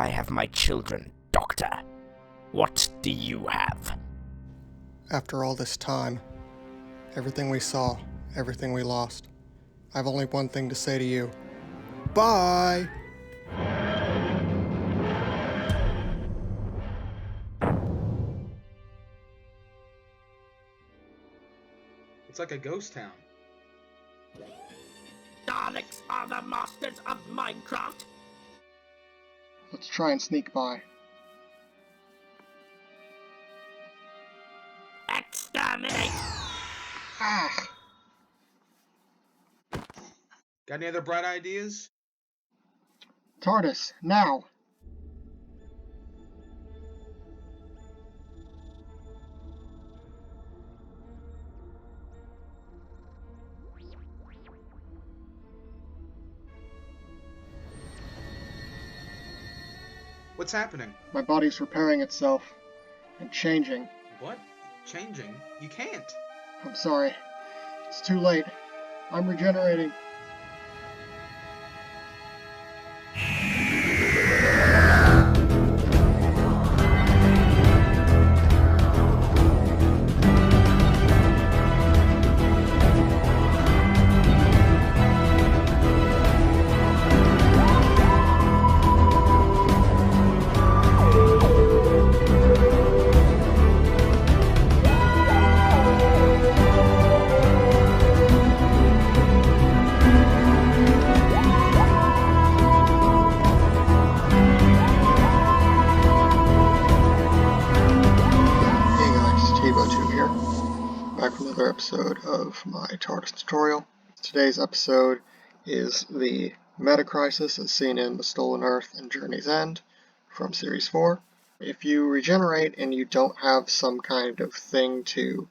I have my children, Doctor. What do you have? After all this time, everything we saw, everything we lost, I have only one thing to say to you. Bye! It's like a ghost town. Daleks are the masters of Minecraft. Let's try and sneak by. Exterminate! Ah! Got any other bright ideas? TARDIS, now! What's happening? My body's repairing itself and changing. What? Changing? You can't. I'm sorry. It's too late. I'm regenerating. Back with another episode of my TARDIS tutorial. Today's episode is the meta crisis as seen in The Stolen Earth and Journey's End from Series 4. If you regenerate and you don't have some kind of thing to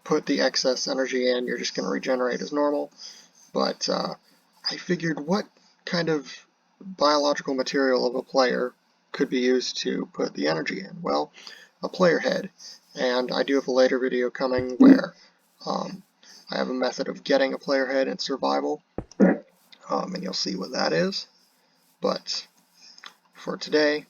put the excess energy in, you're just going to regenerate as normal. But I figured what kind of biological material of a player could be used to put the energy in? Well, a player head. And I do have a later video coming where I have a method of getting a player head in survival, and you'll see what that is. But for today,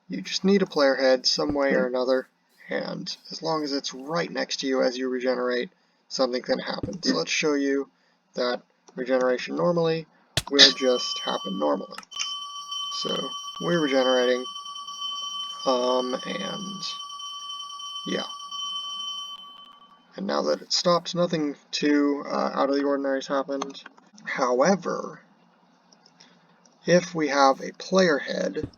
you just need a player head some way or another, and as long as it's right next to you as you regenerate, something's going to happen. So let's show you that regeneration normally will just happen normally. So we're regenerating, and yeah. And now that it stopped, nothing too out of the ordinary has happened. However, if we have a player head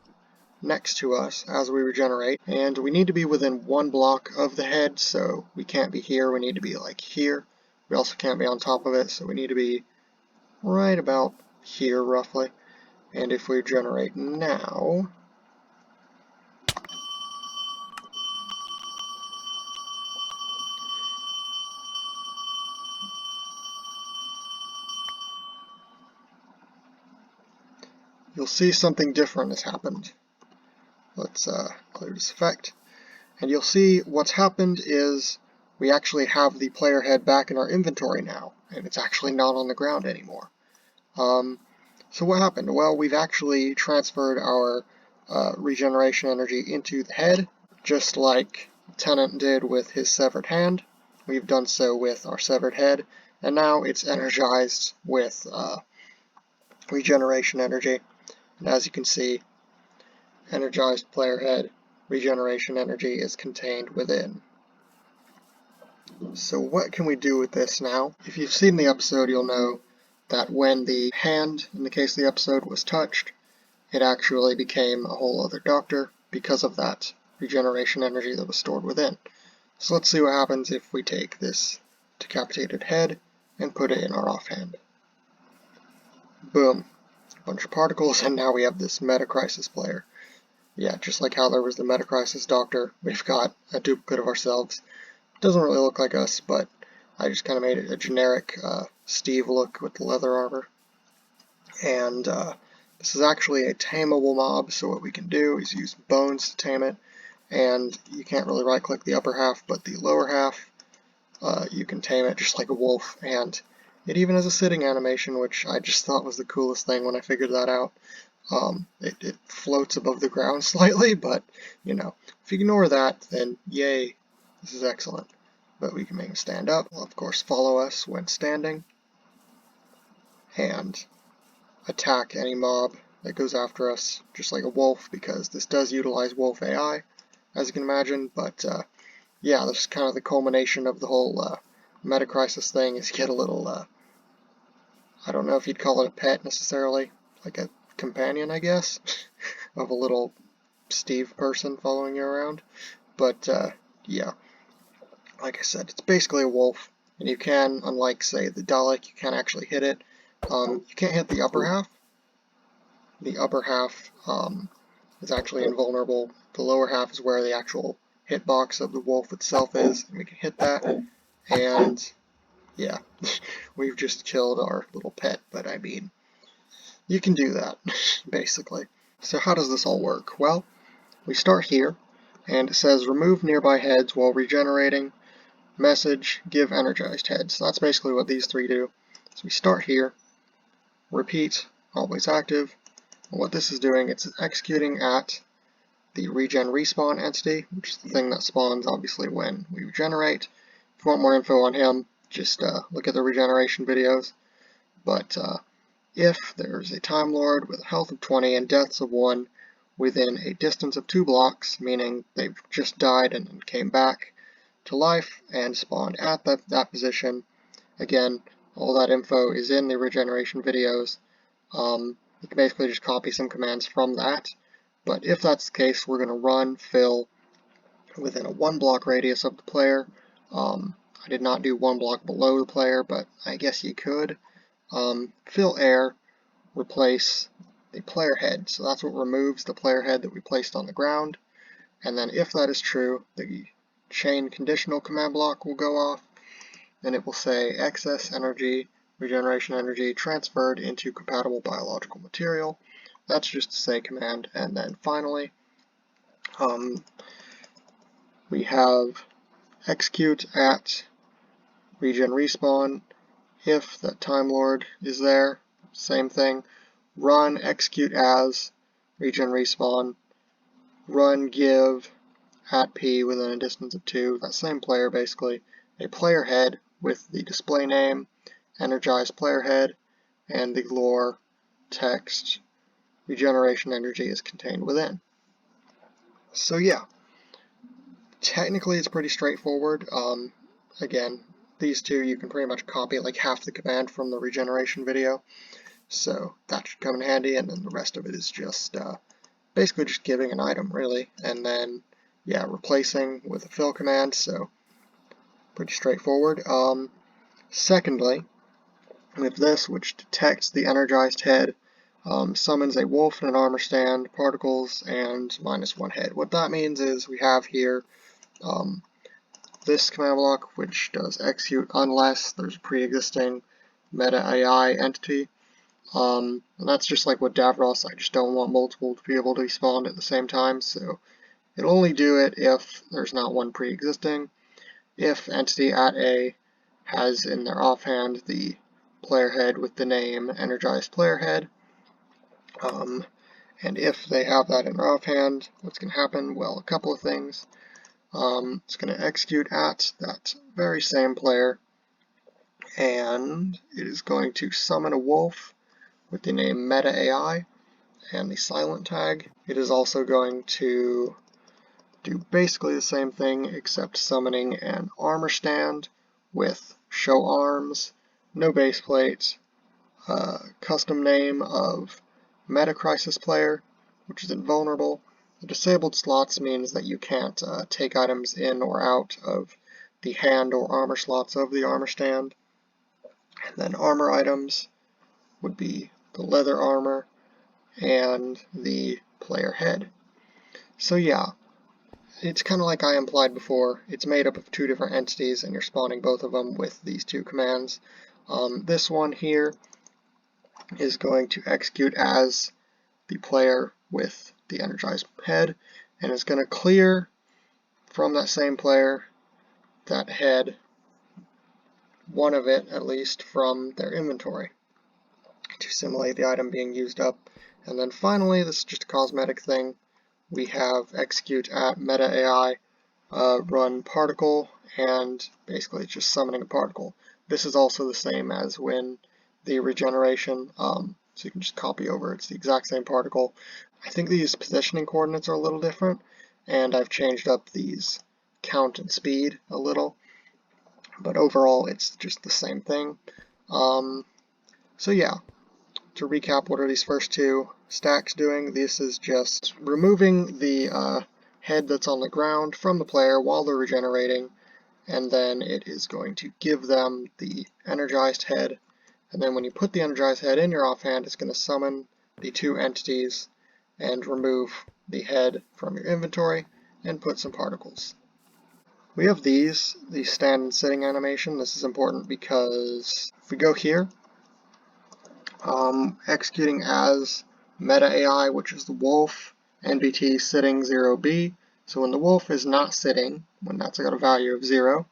next to us as we regenerate, and we need to be within one block of the head, so we can't be here, we need to be like here. We also can't be on top of it, so we need to be right about here roughly. And if we regenerate now, you'll see something different has happened. Let's clear this effect. And you'll see what's happened is we actually have the player head back in our inventory now, and it's actually not on the ground anymore. So what happened? Well, we've actually transferred our regeneration energy into the head, just like Tennant did with his severed hand. We've done so with our severed head, and now it's energized with regeneration energy. And as you can see, energized player head regeneration energy is contained within. So what can we do with this now? If you've seen the episode, you'll know that when the hand, in the case of the episode, was touched, it actually became a whole other doctor because of that regeneration energy that was stored within. So let's see what happens if we take this decapitated head and put it in our offhand. Boom. Bunch of particles, and now we have this meta crisis player. Yeah, just like how there was the meta crisis doctor, we've got a duplicate of ourselves. Doesn't really look like us, but I just kind of made it a generic Steve look with the leather armor. And this is actually a tameable mob, so what we can do is use bones to tame it. And you can't really right click the upper half, but the lower half, you can tame it just like a wolf. And it even has a sitting animation, which I just thought was the coolest thing when I figured that out. It floats above the ground slightly, but, you know, if you ignore that, then yay, this is excellent. But we can make him stand up. He'll, of course, follow us when standing, and attack any mob that goes after us, just like a wolf, because this does utilize wolf AI, as you can imagine. But yeah, this is kind of the culmination of the whole Metacrisis thing, is get a little, I don't know if you'd call it a pet necessarily, like a companion, I guess, of a little Steve person following you around. But yeah, like I said, it's basically a wolf, and you can, unlike, say, the Dalek, you can actually hit it. You can't hit the upper half. The upper half is actually invulnerable. The lower half is where the actual hitbox of the wolf itself is, and we can hit that, and yeah, we've just killed our little pet, but I mean, you can do that, basically. So how does this all work? Well, we start here, and it says remove nearby heads while regenerating, message, give energized heads. So that's basically what these three do. So we start here, repeat, always active, and what this is doing, it's executing at the regen respawn entity, which is the thing that spawns obviously when we regenerate. If you want more info on him, just look at the regeneration videos. But if there's a Time Lord with a health of 20 and deaths of 1 within a distance of 2 blocks, meaning they've just died and came back to life and spawned at that position, again, all that info is in the regeneration videos. You can basically just copy some commands from that. But if that's the case, we're going to run fill within a 1 block radius of the player. I did not do 1 block below the player, but I guess you could. Fill air, replace the player head. So that's what removes the player head that we placed on the ground. And then if that is true, the chain conditional command block will go off, and it will say excess energy, regeneration energy transferred into compatible biological material. That's just a say command. And then finally, we have execute at regen respawn. If that Time Lord is there, same thing. Run execute as regen respawn. Run give at P within a distance of 2. That same player basically. A player head with the display name, energized player head, and the lore text regeneration energy is contained within. So yeah, technically it's pretty straightforward. Again, these two you can pretty much copy like half the command from the regeneration video, so that should come in handy, and then the rest of it is just basically just giving an item, really, and then yeah, replacing with a fill command, so pretty straightforward. Secondly, with this, which detects the energized head, summons a wolf and an armor stand, particles, and -1 head. What that means is we have here this command block, which does execute unless there's a pre-existing meta AI entity. And that's just like with Davros. I just don't want multiple to be able to be spawned at the same time, so it'll only do it if there's not one pre-existing. If entity at A has in their offhand the player head with the name energized player head, and if they have that in their offhand, what's going to happen? Well, a couple of things. It's going to execute at that very same player, and it is going to summon a wolf with the name Meta AI and the silent tag. It is also going to do basically the same thing, except summoning an armor stand with show arms, no base plate, custom name of Metacrisis player, which is invulnerable. The disabled slots means that you can't take items in or out of the hand or armor slots of the armor stand. And then armor items would be the leather armor and the player head. So yeah, it's kind of like I implied before. It's made up of 2 different entities, and you're spawning both of them with these 2 commands. This one here is going to execute as the player with the energized head, and it's going to clear from that same player that head, one of it at least, from their inventory to simulate the item being used up And then finally, this is just a cosmetic thing, we have execute at meta AI, run particle, and basically it's just summoning a particle. This is also the same as when the regeneration, so you can just copy over, it's the exact same particle. I think these positioning coordinates are a little different, and I've changed up these count and speed a little, but overall it's just the same thing. So yeah, to recap, what are these first two stacks doing? This is just removing the head that's on the ground from the player while they're regenerating, and then it is going to give them the energized head, and then when you put the energized head in your offhand, it's going to summon the two entities and remove the head from your inventory and put some particles. We have the stand and sitting animation. This is important because if we go here, executing as meta AI, which is the wolf, NBT sitting 0B. So when the wolf is not sitting, when that's got a value of 0,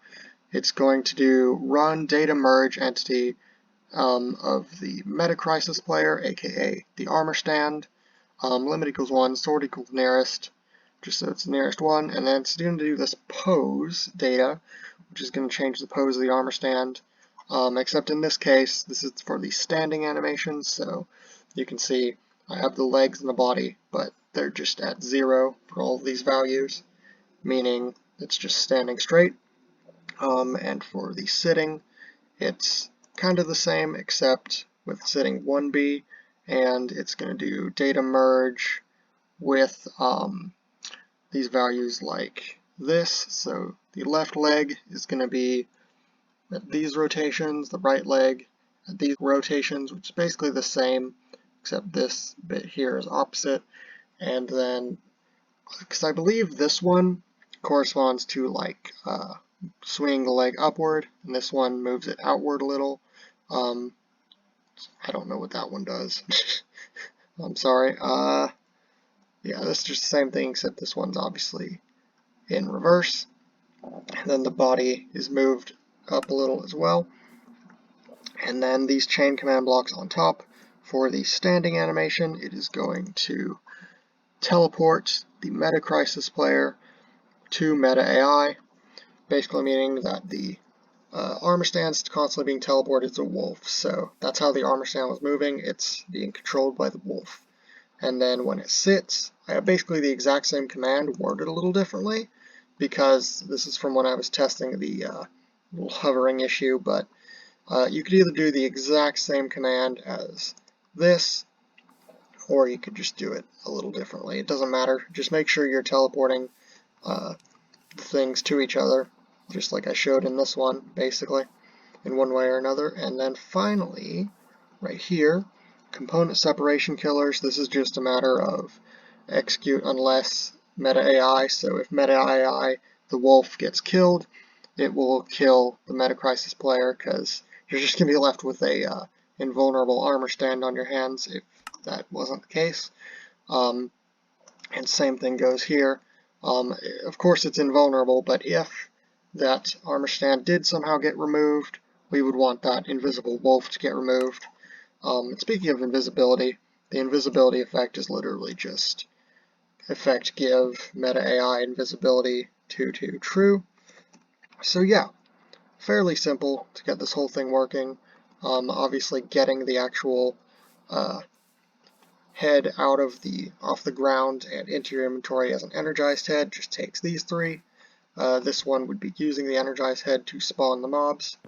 it's going to do run data merge entity of the meta crisis player, aka the armor stand, limit equals 1, sort equals nearest, just so it's the nearest one, and then it's going to do this pose data, which is going to change the pose of the armor stand. Except in this case, this is for the standing animations, so you can see I have the legs and the body, but they're just at 0 for all of these values, meaning it's just standing straight. And for the sitting, it's kind of the same, except with sitting 1B, and it's going to do data merge with these values like this. So the left leg is going to be at these rotations, the right leg at these rotations, which is basically the same, except this bit here is opposite. And then, because I believe this one corresponds to like swinging the leg upward, and this one moves it outward a little. I don't know what that one does. I'm sorry. Yeah, this is just the same thing, except this one's obviously in reverse. And then the body is moved up a little as well. And then these chain command blocks on top. For the standing animation, it is going to teleport the Meta Crisis player to Meta AI, basically meaning that the armor stand's constantly being teleported to wolf. So that's how the armor stand was moving. It's being controlled by the wolf. And then when it sits, I have basically the exact same command worded a little differently, because this is from when I was testing the little hovering issue, but you could either do the exact same command as this, or you could just do it a little differently. It doesn't matter. Just make sure you're teleporting the things to each other, just like I showed in this one, basically, in one way or another. And then finally, right here, component separation killers. This is just a matter of execute unless meta AI. So if meta AI, the wolf, gets killed, it will kill the meta crisis player, because you're just going to be left with a invulnerable armor stand on your hands if that wasn't the case. And same thing goes here. Of course it's invulnerable, but if that armor stand did somehow get removed, we would want that invisible wolf to get removed. Speaking of invisibility, the invisibility effect is literally just effect give meta AI invisibility to true. So yeah, fairly simple to get this whole thing working. Obviously getting the actual head off the ground and into your inventory as an energized head just takes these three. This one would be using the energized head to spawn the mobs.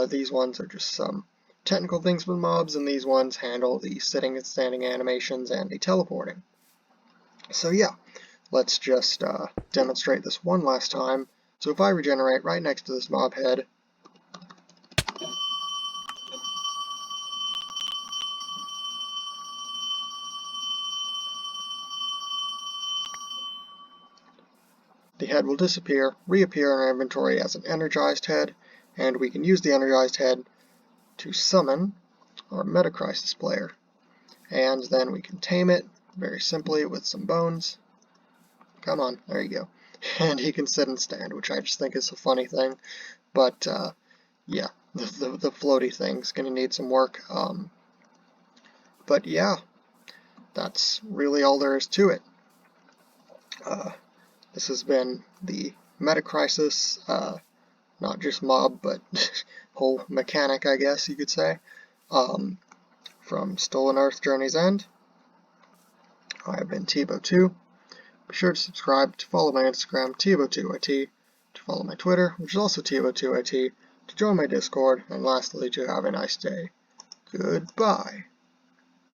These ones are just some technical things for the mobs, and these ones handle the sitting and standing animations and the teleporting. So yeah, let's just demonstrate this one last time. So if I regenerate right next to this mob head, the head will disappear, reappear in our inventory as an energized head, and we can use the energized head to summon our Meta Crisis player. And then we can tame it very simply with some bones. Come on, there you go. And he can sit and stand, which I just think is a funny thing. But yeah, the floaty thing's going to need some work. But yeah, that's really all there is to it. This has been the Meta Crisis, not just mob, but whole mechanic, I guess you could say, from Stolen Earth Journey's End. I have been Tivo2. Be sure to subscribe, to follow my Instagram, Tivo2IT, to follow my Twitter, which is also Tivo2IT, to join my Discord, and lastly, to have a nice day. Goodbye.